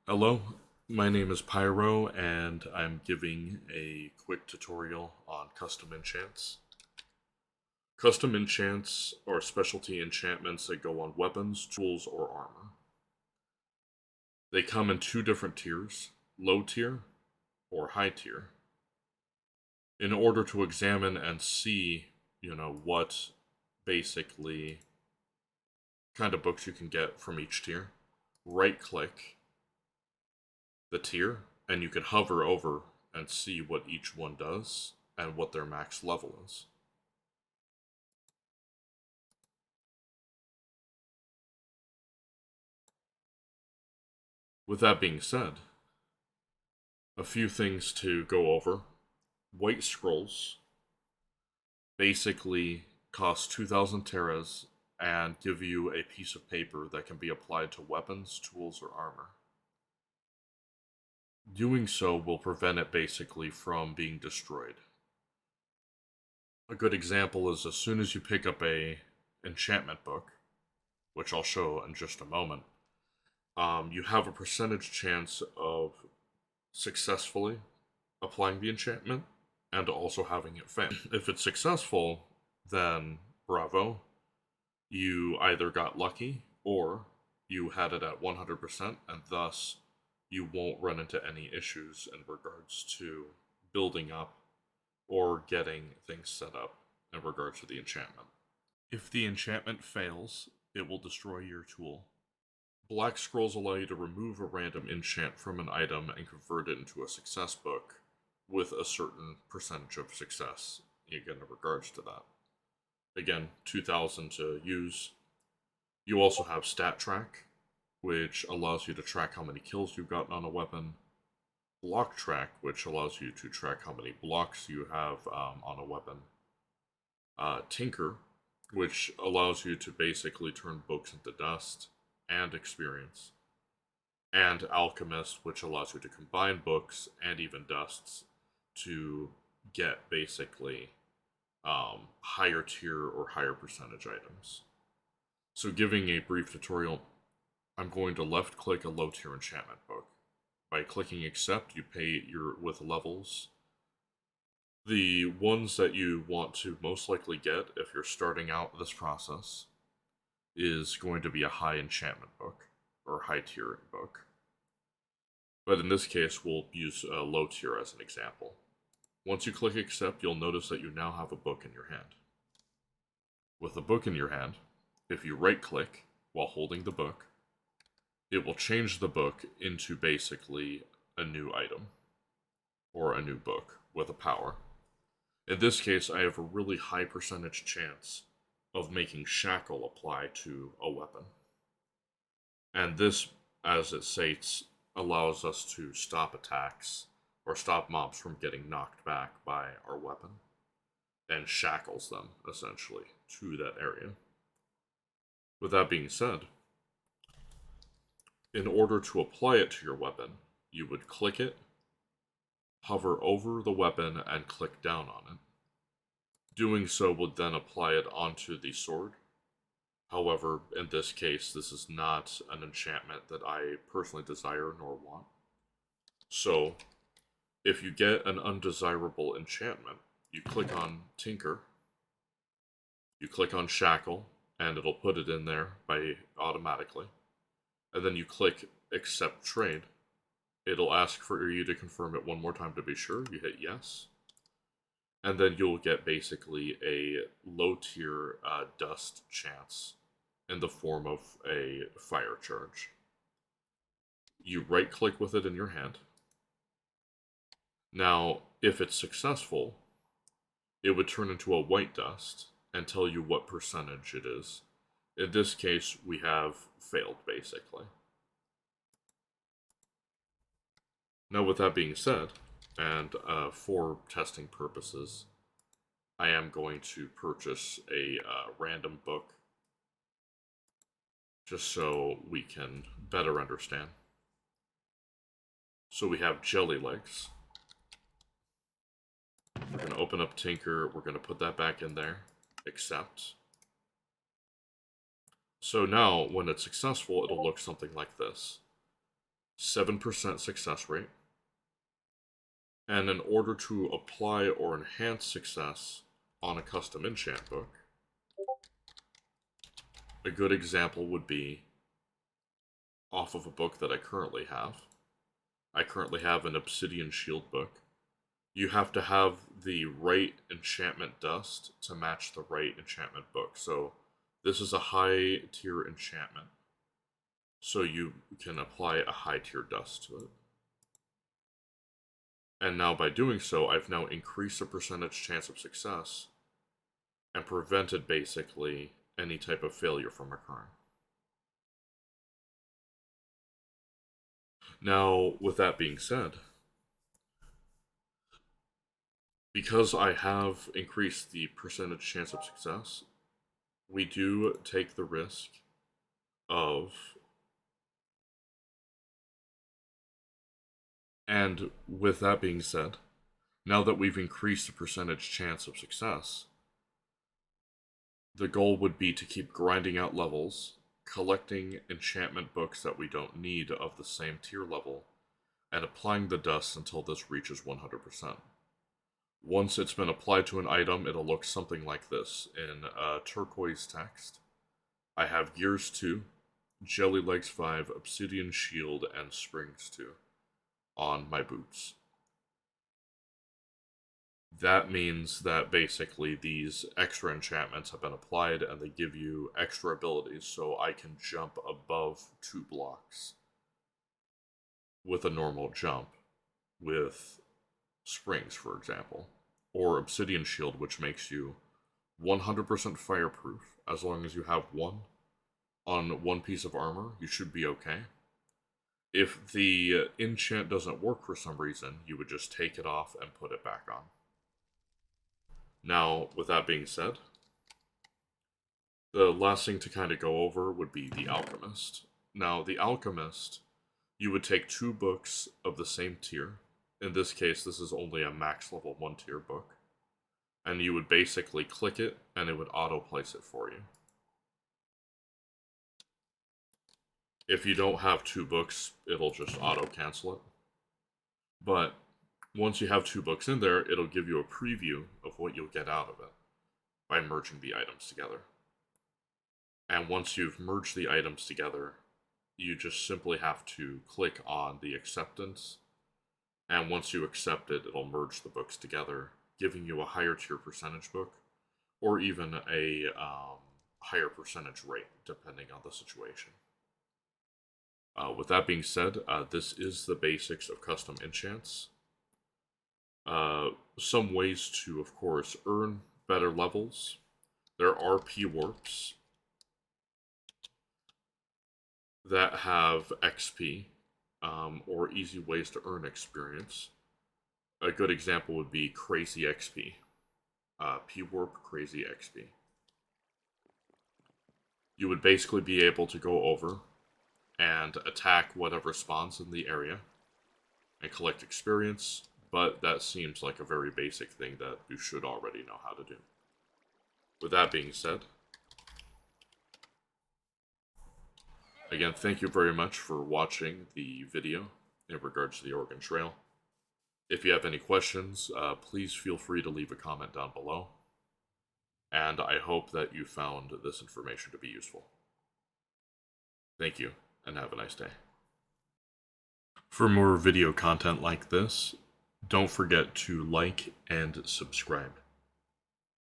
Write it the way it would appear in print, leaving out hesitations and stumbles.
Hello, my name is Pyro, and I'm giving a quick tutorial on custom enchants. Custom enchants are specialty enchantments that go on weapons, tools, or armor. They come in two different tiers, low tier or high tier. In order to examine and see, what basically kind of books you can get from each tier, right click the tier, and you can hover over and see what each one does and what their max level is. With that being said, a few things to go over. White scrolls basically cost 2,000 terras and give you a piece of paper that can be applied to weapons, tools, or armor. Doing so will prevent it basically from being destroyed. A good example is as soon as you pick up a enchantment book, which I'll show in just a moment, you have a percentage chance of successfully applying the enchantment and also having it fail. If it's successful, then bravo. You either got lucky or you had it at 100%, and thus you won't run into any issues in regards to building up or getting things set up in regards to the enchantment. If the enchantment fails, it will destroy your tool. Black scrolls allow you to remove a random enchant from an item and convert it into a success book with a certain percentage of success, again, in regards to that. Again, 2,000 to use. You also have Stat Track, which allows you to track how many kills you've gotten on a weapon. Block Track, which allows you to track how many blocks you have on a weapon. Tinker, which allows you to basically turn books into dust and experience. And Alchemist, which allows you to combine books and even dusts to get basically higher tier or higher percentage items. So, giving a brief tutorial, I'm going to left click a low tier enchantment book. By clicking accept, you pay your with levels. The ones that you want to most likely get if you're starting out this process is going to be a high enchantment book or high tier book. But in this case, we'll use a low tier as an example. Once you click accept, you'll notice that you now have a book in your hand. With a book in your hand, if you right click while holding the book, it will change the book into basically a new item or a new book with a power. In this case, I have a really high percentage chance of making Shackle apply to a weapon. And this, as it states, allows us to stop attacks or stop mobs from getting knocked back by our weapon and shackles them, essentially, to that area. With that being said, in order to apply it to your weapon, you would click it, hover over the weapon, and click down on it. Doing so would then apply it onto the sword. However, in this case, this is not an enchantment that I personally desire nor want. So, if you get an undesirable enchantment, you click on Tinker, you click on Shackle, and it'll put it in there by automatically. And then you click Accept Trade. It'll ask for you to confirm it one more time to be sure. You hit yes. And then you'll get basically a low tier dust chance in the form of a fire charge. You right click with it in your hand. Now, if it's successful, it would turn into a white dust and tell you what percentage it is. In this case, we have failed, basically. Now, with that being said, and for testing purposes, I am going to purchase a random book just so we can better understand. So we have Jelly Legs. We're going to open up Tinker. We're going to put that back in there. Accept. So now, when it's successful, it'll look something like this. 7% success rate. And in order to apply or enhance success on a custom enchant book, a good example would be off of a book that I currently have. I currently have an Obsidian Shield book. You have to have the right enchantment dust to match the right enchantment book. So this is a high tier enchantment. So you can apply a high tier dust to it. And now by doing so, I've now increased the percentage chance of success and prevented basically any type of failure from occurring. Now, with that being said, because I have increased the percentage chance of success, we do take the risk of, and with that being said, now that we've increased the percentage chance of success, the goal would be to keep grinding out levels, collecting enchantment books that we don't need of the same tier level, and applying the dust until this reaches 100%. Once it's been applied to an item, it'll look something like this. In turquoise text, I have Gears 2, Jelly Legs 5, Obsidian Shield, and Springs 2 on my boots. That means that basically these extra enchantments have been applied and they give you extra abilities, so I can jump above 2 blocks with a normal jump with Springs, for example, or Obsidian Shield, which makes you 100% fireproof. As long as you have one on one piece of armor, you should be okay. If the enchant doesn't work for some reason, you would just take it off and put it back on. Now, with that being said, the last thing to kind of go over would be the Alchemist. Now, the Alchemist, you would take 2 books of the same tier. In this case, this is only a max level 1 tier book. And you would basically click it, and it would auto-place it for you. If you don't have 2 books, it'll just auto-cancel it. But once you have 2 books in there, it'll give you a preview of what you'll get out of it by merging the items together. And once you've merged the items together, you just simply have to click on the acceptance. And once you accept it, it'll merge the books together, giving you a higher tier percentage book, or even a higher percentage rate, depending on the situation. With that being said, this is the basics of custom enchants. Some ways to, of course, earn better levels. There are P-warps that have XP, or easy ways to earn experience. A good example would be Crazy XP. P-warp Crazy XP. You would basically be able to go over and attack whatever spawns in the area and collect experience, but that seems like a very basic thing that you should already know how to do. With that being said, again, thank you very much for watching the video in regards to the Oregon Trail. If you have any questions, please feel free to leave a comment down below. And I hope that you found this information to be useful. Thank you, and have a nice day. For more video content like this, don't forget to like and subscribe.